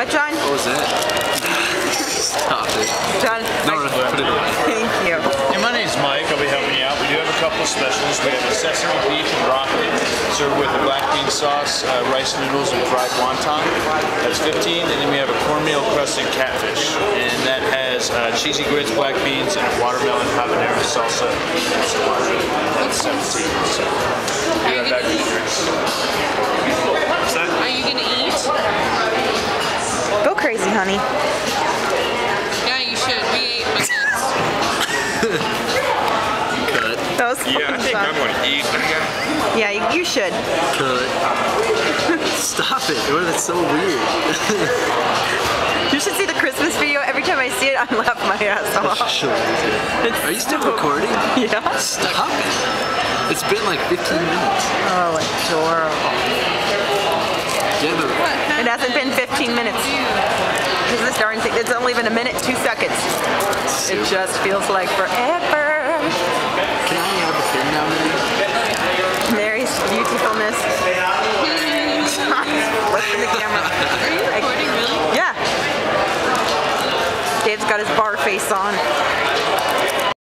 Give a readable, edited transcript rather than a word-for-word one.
What, John? What was that? Stop it. John? No, put it away. Thank you. Hey, my name's Mike. I'll be helping you out. We do have a couple of specials. We have a sesame beef and broccoli served with a black bean sauce, rice noodles, and fried wonton. That's 15. And then we have a cornmeal crusted catfish. And that has cheesy grits, black beans, and a watermelon habanero salsa. That's 17. So, Are you gonna eat? what's that? Are you gonna eat? Go crazy, honey. Yeah, you should. We ate with Cut. That was Yeah, I think I'm going to eat. Yeah, you should. Cut. Stop it. Oh, that's so weird. You should see the Christmas video. Every time I see it, I'm laughing my ass off. Are you still recording? Yeah. Stop it. It's been like 15 minutes. Oh, adorable. Yeah, but It hasn't been 15 minutes. Because this darn thing, it's only been a minute, 2 seconds. It just feels like forever. can I have a thing now, man? Mary's beautifulness. What's in the camera? Are you recording really? Yeah. Dave's got his bar face on.